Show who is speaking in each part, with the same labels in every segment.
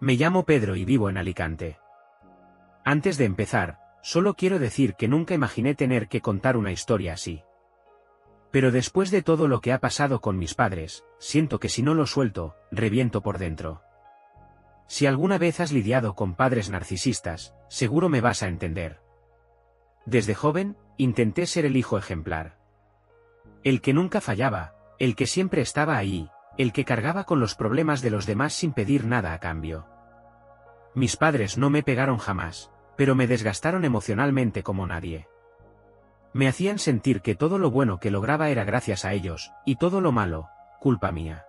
Speaker 1: Me llamo Pedro y vivo en Alicante. Antes de empezar, solo quiero decir que nunca imaginé tener que contar una historia así. Pero después de todo lo que ha pasado con mis padres, siento que si no lo suelto, reviento por dentro. Si alguna vez has lidiado con padres narcisistas, seguro me vas a entender. Desde joven, intenté ser el hijo ejemplar. El que nunca fallaba, el que siempre estaba ahí, el que cargaba con los problemas de los demás sin pedir nada a cambio. Mis padres no me pegaron jamás, pero me desgastaron emocionalmente como nadie. Me hacían sentir que todo lo bueno que lograba era gracias a ellos, y todo lo malo, culpa mía.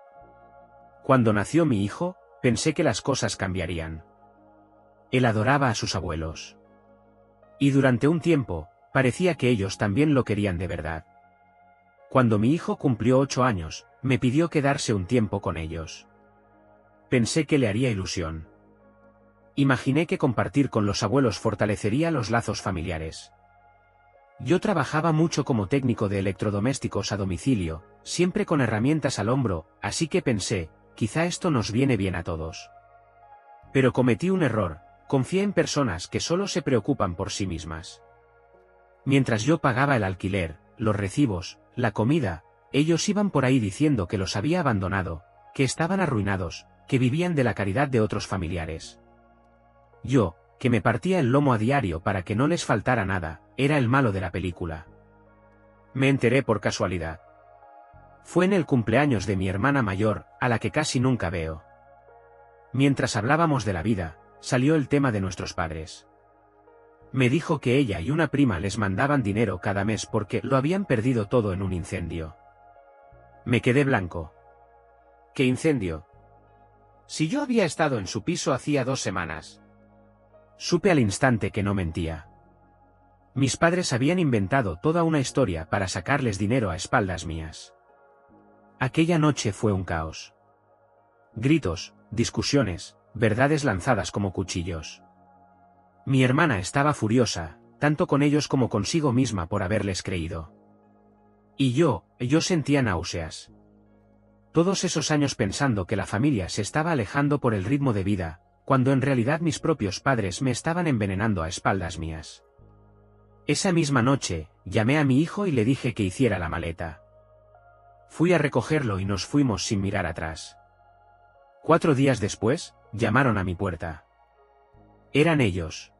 Speaker 1: Cuando nació mi hijo, pensé que las cosas cambiarían. Él adoraba a sus abuelos. Y durante un tiempo, parecía que ellos también lo querían de verdad. Cuando mi hijo cumplió 8 años, me pidió quedarse un tiempo con ellos. Pensé que le haría ilusión. Imaginé que compartir con los abuelos fortalecería los lazos familiares. Yo trabajaba mucho como técnico de electrodomésticos a domicilio, siempre con herramientas al hombro, así que pensé, quizá esto nos viene bien a todos. Pero cometí un error, confié en personas que solo se preocupan por sí mismas. Mientras yo pagaba el alquiler, los recibos, la comida, ellos iban por ahí diciendo que los había abandonado, que estaban arruinados, que vivían de la caridad de otros familiares. Yo, que me partía el lomo a diario para que no les faltara nada, era el malo de la película. Me enteré por casualidad. Fue en el cumpleaños de mi hermana mayor, a la que casi nunca veo. Mientras hablábamos de la vida, salió el tema de nuestros padres. Me dijo que ella y una prima les mandaban dinero cada mes porque lo habían perdido todo en un incendio. Me quedé blanco. ¿Qué incendio? Si yo había estado en su piso hacía 2 semanas. Supe al instante que no mentía. Mis padres habían inventado toda una historia para sacarles dinero a espaldas mías. Aquella noche fue un caos. Gritos, discusiones, verdades lanzadas como cuchillos. Mi hermana estaba furiosa, tanto con ellos como consigo misma por haberles creído. Y yo sentía náuseas. Todos esos años pensando que la familia se estaba alejando por el ritmo de vida, cuando en realidad mis propios padres me estaban envenenando a espaldas mías. Esa misma noche, llamé a mi hijo y le dije que hiciera la maleta. Fui a recogerlo y nos fuimos sin mirar atrás. 4 días después, llamaron a mi puerta. Eran ellos.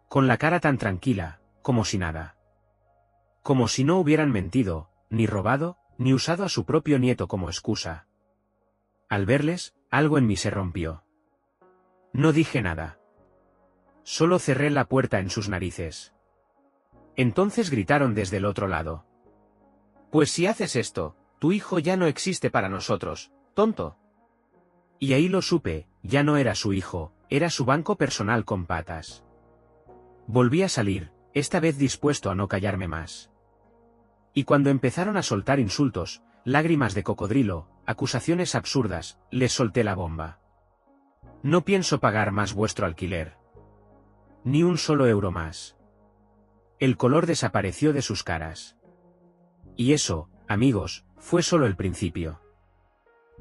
Speaker 1: Con la cara tan tranquila, como si nada. Como si no hubieran mentido, ni robado, ni usado a su propio nieto como excusa. Al verles, algo en mí se rompió. No dije nada. Solo cerré la puerta en sus narices. Entonces gritaron desde el otro lado. Pues si haces esto, tu hijo ya no existe para nosotros, tonto. Y ahí lo supe, ya no era su hijo, era su banco personal con patas. Volví a salir, esta vez dispuesto a no callarme más. Y cuando empezaron a soltar insultos, lágrimas de cocodrilo, acusaciones absurdas, les solté la bomba. No pienso pagar más vuestro alquiler. Ni un solo euro más. El color desapareció de sus caras. Y eso, amigos, fue solo el principio.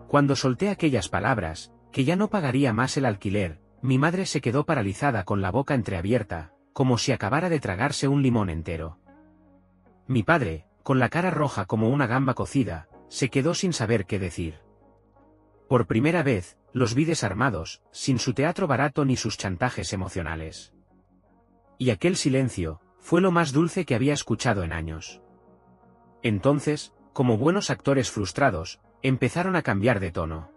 Speaker 1: Cuando solté aquellas palabras, que ya no pagaría más el alquiler, mi madre se quedó paralizada con la boca entreabierta, como si acabara de tragarse un limón entero. Mi padre, con la cara roja como una gamba cocida, se quedó sin saber qué decir. Por primera vez, los vi desarmados, sin su teatro barato ni sus chantajes emocionales. Y aquel silencio, fue lo más dulce que había escuchado en años. Entonces, como buenos actores frustrados, empezaron a cambiar de tono.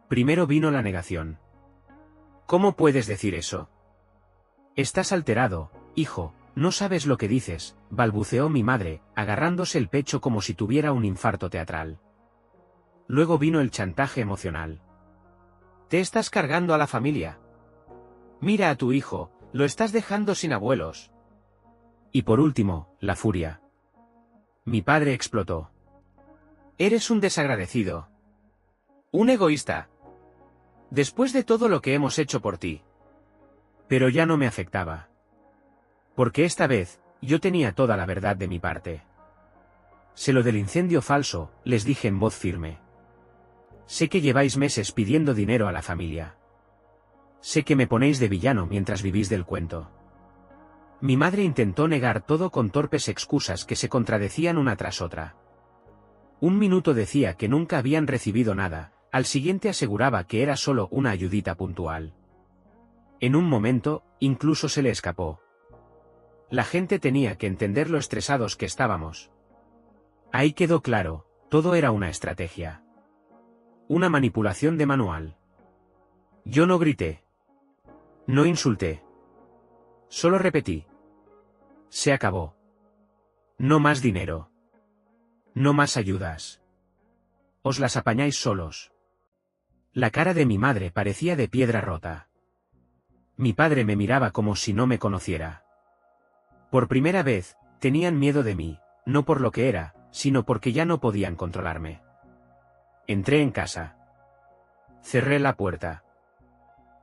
Speaker 1: Primero vino la negación. ¿Cómo puedes decir eso? Estás alterado, hijo, no sabes lo que dices, balbuceó mi madre, agarrándose el pecho como si tuviera un infarto teatral. Luego vino el chantaje emocional. Te estás cargando a la familia. Mira a tu hijo, lo estás dejando sin abuelos. Y por último, la furia. Mi padre explotó. Eres un desagradecido. Un egoísta. Después de todo lo que hemos hecho por ti. Pero ya no me afectaba. Porque esta vez, yo tenía toda la verdad de mi parte. Sé lo del incendio falso, les dije en voz firme. Sé que lleváis meses pidiendo dinero a la familia. Sé que me ponéis de villano mientras vivís del cuento. Mi madre intentó negar todo con torpes excusas que se contradecían una tras otra. Un minuto decía que nunca habían recibido nada, al siguiente aseguraba que era solo una ayudita puntual. En un momento, incluso se le escapó. La gente tenía que entender lo estresados que estábamos. Ahí quedó claro, todo era una estrategia. Una manipulación de manual. Yo no grité. No insulté. Solo repetí. Se acabó. No más dinero. No más ayudas. Os las apañáis solos. La cara de mi madre parecía de piedra rota. Mi padre me miraba como si no me conociera. Por primera vez, tenían miedo de mí, no por lo que era, sino porque ya no podían controlarme. Entré en casa. Cerré la puerta.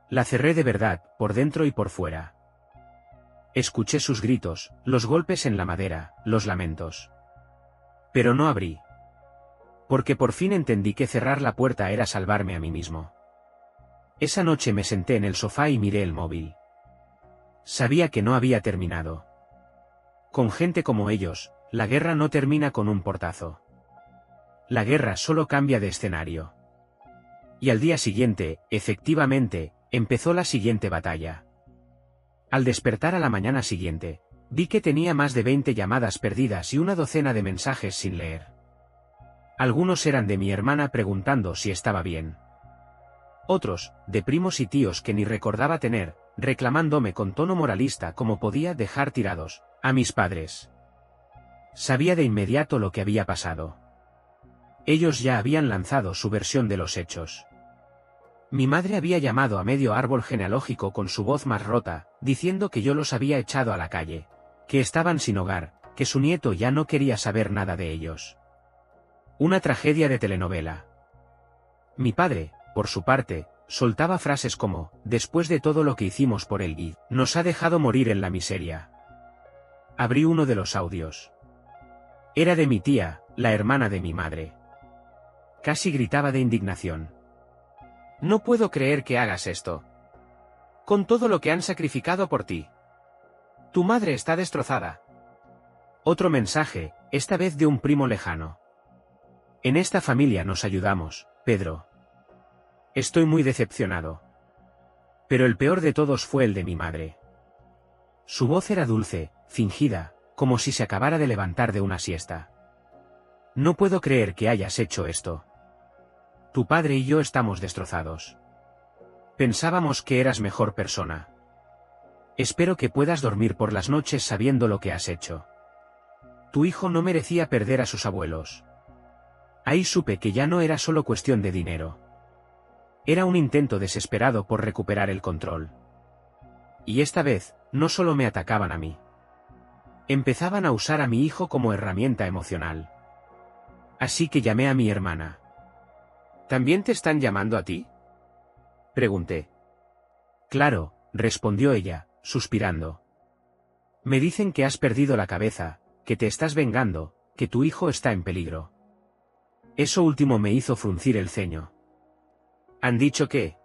Speaker 1: La cerré de verdad, por dentro y por fuera. Escuché sus gritos, los golpes en la madera, los lamentos. Pero no abrí. Porque por fin entendí que cerrar la puerta era salvarme a mí mismo. Esa noche me senté en el sofá y miré el móvil. Sabía que no había terminado. Con gente como ellos, la guerra no termina con un portazo. La guerra solo cambia de escenario. Y al día siguiente, efectivamente, empezó la siguiente batalla. Al despertar a la mañana siguiente, vi que tenía más de 20 llamadas perdidas y una docena de mensajes sin leer. Algunos eran de mi hermana preguntando si estaba bien. Otros, de primos y tíos que ni recordaba tener, reclamándome con tono moralista cómo podía dejar tirados a mis padres. Sabía de inmediato lo que había pasado. Ellos ya habían lanzado su versión de los hechos. Mi madre había llamado a medio árbol genealógico con su voz más rota, diciendo que yo los había echado a la calle, que estaban sin hogar, que su nieto ya no quería saber nada de ellos. Una tragedia de telenovela. Mi padre, por su parte, soltaba frases como, después de todo lo que hicimos por él y nos ha dejado morir en la miseria. Abrí uno de los audios. Era de mi tía, la hermana de mi madre. Casi gritaba de indignación. No puedo creer que hagas esto. Con todo lo que han sacrificado por ti. Tu madre está destrozada. Otro mensaje, esta vez de un primo lejano. En esta familia nos ayudamos, Pedro. Estoy muy decepcionado. Pero el peor de todos fue el de mi madre. Su voz era dulce, fingida, como si se acabara de levantar de una siesta. No puedo creer que hayas hecho esto. Tu padre y yo estamos destrozados. Pensábamos que eras mejor persona. Espero que puedas dormir por las noches sabiendo lo que has hecho. Tu hijo no merecía perder a sus abuelos. Ahí supe que ya no era solo cuestión de dinero. Era un intento desesperado por recuperar el control. Y esta vez, no solo me atacaban a mí. Empezaban a usar a mi hijo como herramienta emocional. Así que llamé a mi hermana. ¿También te están llamando a ti?, pregunté. Claro, respondió ella, suspirando. Me dicen que has perdido la cabeza, que te estás vengando, que tu hijo está en peligro. Eso último me hizo fruncir el ceño. ¿Han dicho qué?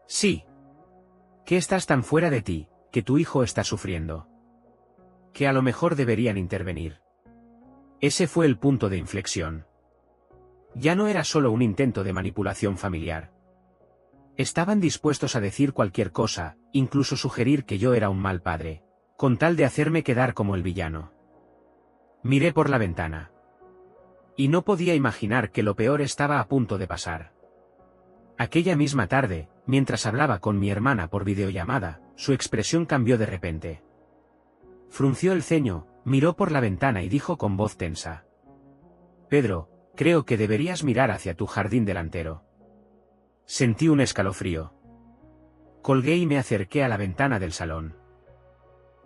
Speaker 1: Sí. Que estás tan fuera de ti, que tu hijo está sufriendo. Que a lo mejor deberían intervenir. Ese fue el punto de inflexión. Ya no era solo un intento de manipulación familiar. Estaban dispuestos a decir cualquier cosa, incluso sugerir que yo era un mal padre, con tal de hacerme quedar como el villano. Miré por la ventana. Y no podía imaginar que lo peor estaba a punto de pasar. Aquella misma tarde, mientras hablaba con mi hermana por videollamada, su expresión cambió de repente. Frunció el ceño, miró por la ventana y dijo con voz tensa. Pedro, creo que deberías mirar hacia tu jardín delantero. Sentí un escalofrío. Colgué y me acerqué a la ventana del salón.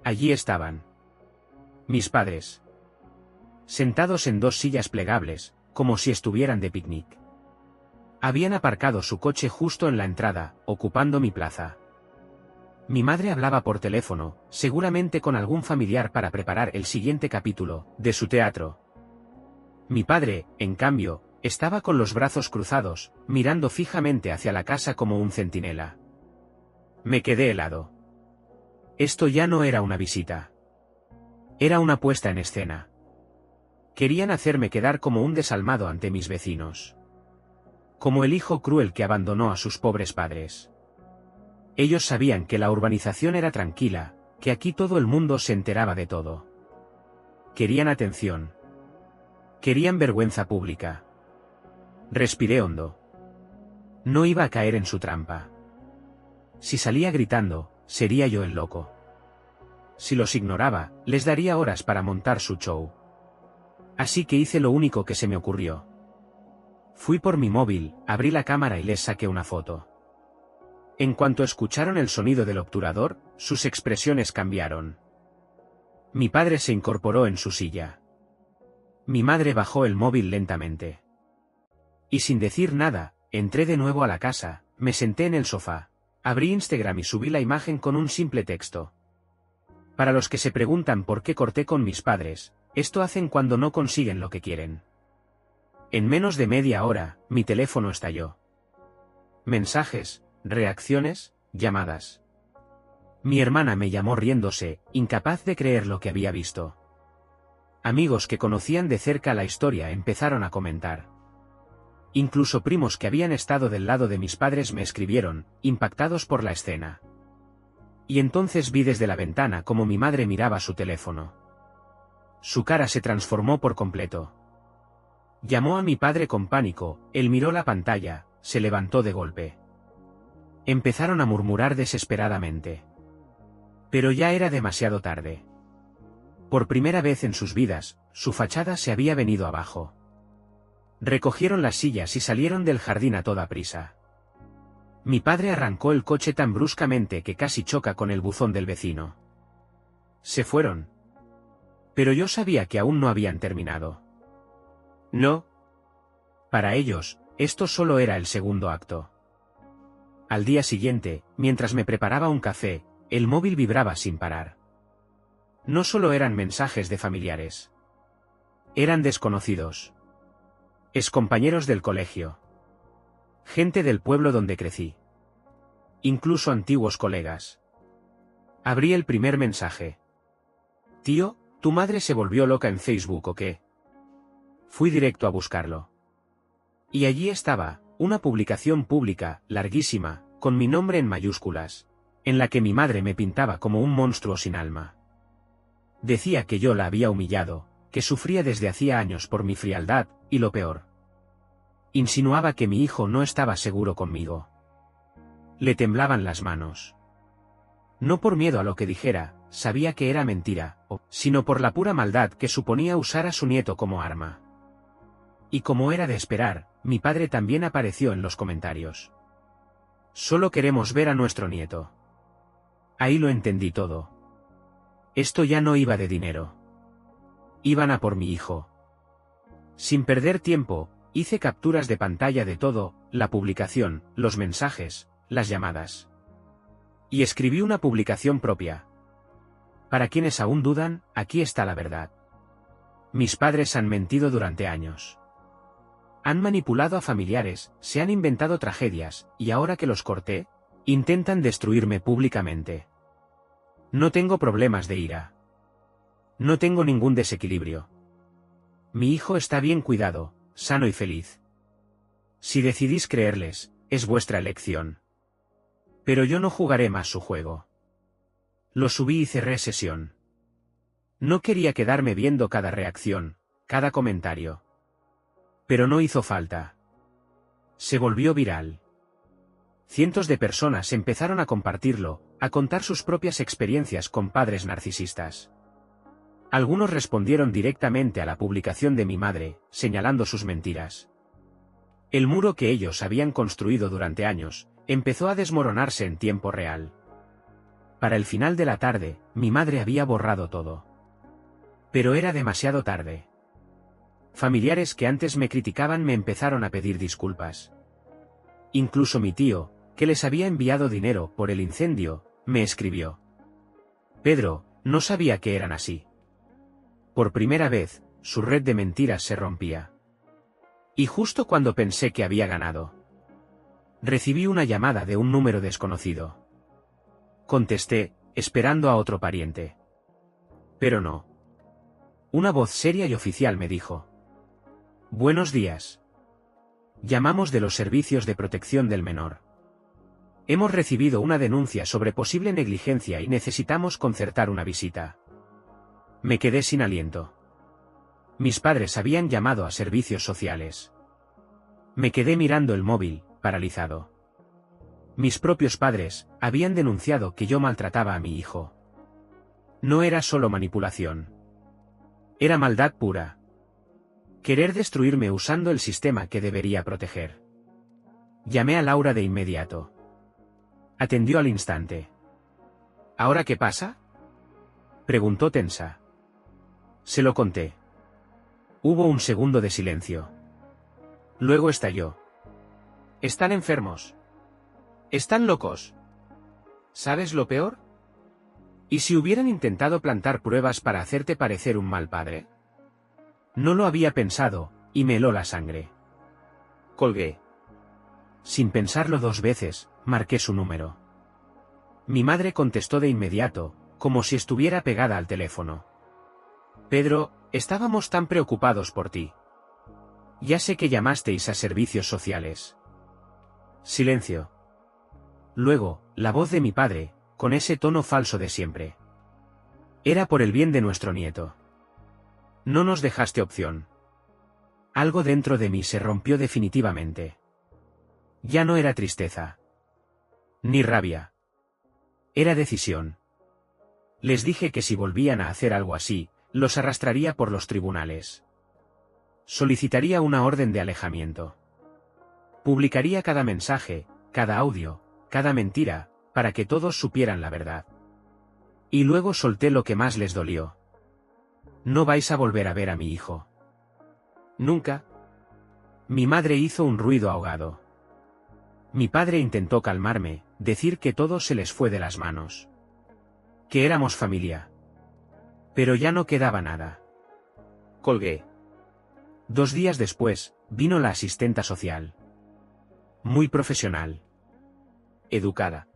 Speaker 1: Allí estaban. Mis padres. Sentados en dos sillas plegables, como si estuvieran de picnic. Habían aparcado su coche justo en la entrada, ocupando mi plaza. Mi madre hablaba por teléfono, seguramente con algún familiar para preparar el siguiente capítulo de su teatro. Mi padre, en cambio, estaba con los brazos cruzados, mirando fijamente hacia la casa como un centinela. Me quedé helado. Esto ya no era una visita. Era una puesta en escena. Querían hacerme quedar como un desalmado ante mis vecinos. Como el hijo cruel que abandonó a sus pobres padres. Ellos sabían que la urbanización era tranquila, que aquí todo el mundo se enteraba de todo. Querían atención. Querían vergüenza pública. Respiré hondo. No iba a caer en su trampa. Si salía gritando, sería yo el loco. Si los ignoraba, les daría horas para montar su show. Así que hice lo único que se me ocurrió. Fui por mi móvil, abrí la cámara y les saqué una foto. En cuanto escucharon el sonido del obturador, sus expresiones cambiaron. Mi padre se incorporó en su silla. Mi madre bajó el móvil lentamente. Y sin decir nada, entré de nuevo a la casa, me senté en el sofá, abrí Instagram y subí la imagen con un simple texto. Para los que se preguntan por qué corté con mis padres, esto hacen cuando no consiguen lo que quieren. En menos de media hora, mi teléfono estalló. Mensajes, reacciones, llamadas. Mi hermana me llamó riéndose, incapaz de creer lo que había visto. Amigos que conocían de cerca la historia empezaron a comentar. Incluso primos que habían estado del lado de mis padres me escribieron, impactados por la escena. Y entonces vi desde la ventana cómo mi madre miraba su teléfono. Su cara se transformó por completo. Llamó a mi padre con pánico, él miró la pantalla, se levantó de golpe. Empezaron a murmurar desesperadamente. Pero ya era demasiado tarde. Por primera vez en sus vidas, su fachada se había venido abajo. Recogieron las sillas y salieron del jardín a toda prisa. Mi padre arrancó el coche tan bruscamente que casi choca con el buzón del vecino. Se fueron. Pero yo sabía que aún no habían terminado. No. Para ellos, esto solo era el segundo acto. Al día siguiente, mientras me preparaba un café, el móvil vibraba sin parar. No solo eran mensajes de familiares. Eran desconocidos. Excompañeros del colegio. Gente del pueblo donde crecí. Incluso antiguos colegas. Abrí el primer mensaje. Tío, ¿tu madre se volvió loca en Facebook o qué? Fui directo a buscarlo. Y allí estaba, una publicación pública, larguísima, con mi nombre en mayúsculas, en la que mi madre me pintaba como un monstruo sin alma. Decía que yo la había humillado, que sufría desde hacía años por mi frialdad, y lo peor. Insinuaba que mi hijo no estaba seguro conmigo. Le temblaban las manos. No por miedo a lo que dijera, sabía que era mentira, sino por la pura maldad que suponía usar a su nieto como arma. Y como era de esperar, mi padre también apareció en los comentarios. Solo queremos ver a nuestro nieto. Ahí lo entendí todo. Esto ya no iba de dinero. Iban a por mi hijo. Sin perder tiempo, hice capturas de pantalla de todo, la publicación, los mensajes, las llamadas. Y escribí una publicación propia. Para quienes aún dudan, aquí está la verdad. Mis padres han mentido durante años. Han manipulado a familiares, se han inventado tragedias, y ahora que los corté, intentan destruirme públicamente. No tengo problemas de ira. No tengo ningún desequilibrio. Mi hijo está bien cuidado, sano y feliz. Si decidís creerles, es vuestra elección. Pero yo no jugaré más su juego. Lo subí y cerré sesión. No quería quedarme viendo cada reacción, cada comentario. Pero no hizo falta. Se volvió viral. Cientos de personas empezaron a compartirlo, a contar sus propias experiencias con padres narcisistas. Algunos respondieron directamente a la publicación de mi madre, señalando sus mentiras. El muro que ellos habían construido durante años, empezó a desmoronarse en tiempo real. Para el final de la tarde, mi madre había borrado todo. Pero era demasiado tarde. Familiares que antes me criticaban me empezaron a pedir disculpas. Incluso mi tío, que les había enviado dinero por el incendio, me escribió. Pedro, no sabía que eran así. Por primera vez, su red de mentiras se rompía. Y justo cuando pensé que había ganado, recibí una llamada de un número desconocido. contesté, esperando a otro pariente. Pero no. Una voz seria y oficial me dijo. Buenos días. Llamamos de los servicios de protección del menor. Hemos recibido una denuncia sobre posible negligencia y necesitamos concertar una visita. Me quedé sin aliento. Mis padres habían llamado a servicios sociales. Me quedé mirando el móvil, paralizado. Mis propios padres habían denunciado que yo maltrataba a mi hijo. No era solo manipulación. Era maldad pura. Querer destruirme usando el sistema que debería proteger. Llamé a Laura de inmediato. Atendió al instante. ¿Ahora qué pasa?, preguntó tensa. Se lo conté. Hubo un segundo de silencio. Luego estalló. Están enfermos. Están locos. ¿Sabes lo peor? ¿Y si hubieran intentado plantar pruebas para hacerte parecer un mal padre? No lo había pensado, y me heló la sangre. Colgué. Sin pensarlo 2 veces, marqué su número. Mi madre contestó de inmediato, como si estuviera pegada al teléfono. Pedro, estábamos tan preocupados por ti. Ya sé que llamasteis a servicios sociales. Silencio. Luego, la voz de mi padre, con ese tono falso de siempre. Era por el bien de nuestro nieto. No nos dejaste opción. Algo dentro de mí se rompió definitivamente. Ya no era tristeza. Ni rabia. Era decisión. Les dije que si volvían a hacer algo así, los arrastraría por los tribunales. Solicitaría una orden de alejamiento. Publicaría cada mensaje, cada audio, cada mentira, para que todos supieran la verdad. Y luego solté lo que más les dolió. No vais a volver a ver a mi hijo. Nunca. Mi madre hizo un ruido ahogado. Mi padre intentó calmarme, decir que todo se les fue de las manos. Que éramos familia. Pero ya no quedaba nada. Colgué. 2 días después, vino la asistenta social. Muy profesional. Educada.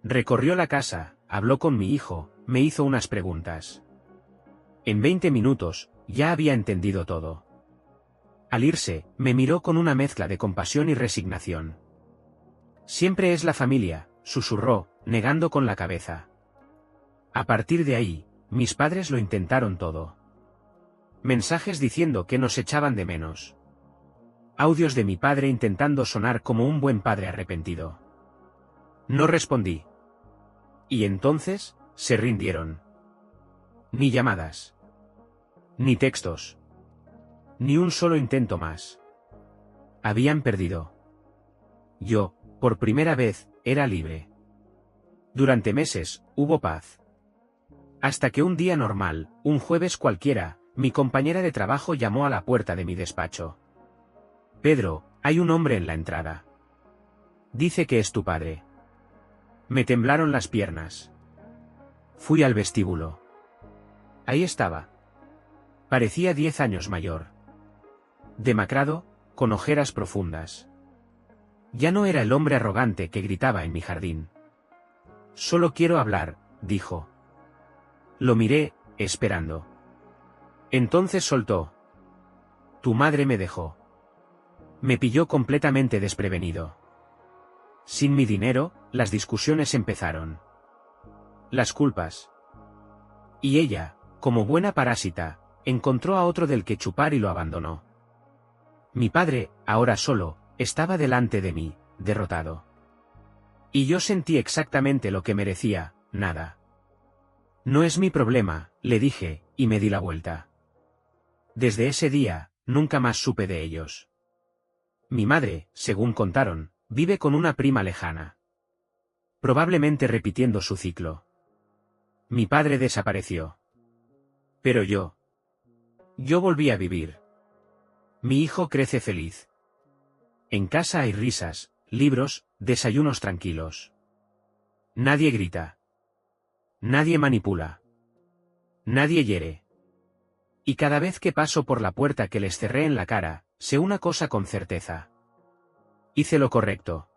Speaker 1: Recorrió la casa, habló con mi hijo, me hizo unas preguntas. En 20 minutos, ya había entendido todo. Al irse, me miró con una mezcla de compasión y resignación. Siempre es la familia, susurró, negando con la cabeza. A partir de ahí, mis padres lo intentaron todo. Mensajes diciendo que nos echaban de menos. Audios de mi padre intentando sonar como un buen padre arrepentido. No respondí. Y entonces, se rindieron. Ni llamadas. Ni textos. Ni un solo intento más. Habían perdido. Yo, por primera vez, era libre. Durante meses, hubo paz. Hasta que un día normal, un jueves cualquiera, mi compañera de trabajo llamó a la puerta de mi despacho. Pedro, hay un hombre en la entrada. Dice que es tu padre. Me temblaron las piernas. Fui al vestíbulo. Ahí estaba. Parecía 10 años mayor. Demacrado, con ojeras profundas. Ya no era el hombre arrogante que gritaba en mi jardín. Solo quiero hablar, dijo. Lo miré, esperando. Entonces soltó. Tu madre me dejó. Me pilló completamente desprevenido. Sin mi dinero, las discusiones empezaron. Las culpas. Y ella, como buena parásita, encontró a otro del que chupar y lo abandonó. Mi padre, ahora solo, estaba delante de mí, derrotado. Y yo sentí exactamente lo que merecía, nada. No es mi problema, le dije, y me di la vuelta. Desde ese día, nunca más supe de ellos. Mi madre, según contaron, vive con una prima lejana. Probablemente repitiendo su ciclo. Mi padre desapareció. Pero yo volví a vivir. Mi hijo crece feliz. En casa hay risas, libros, desayunos tranquilos. Nadie grita. Nadie manipula. Nadie hiere. Y cada vez que paso por la puerta que les cerré en la cara, sé una cosa con certeza. Hice lo correcto.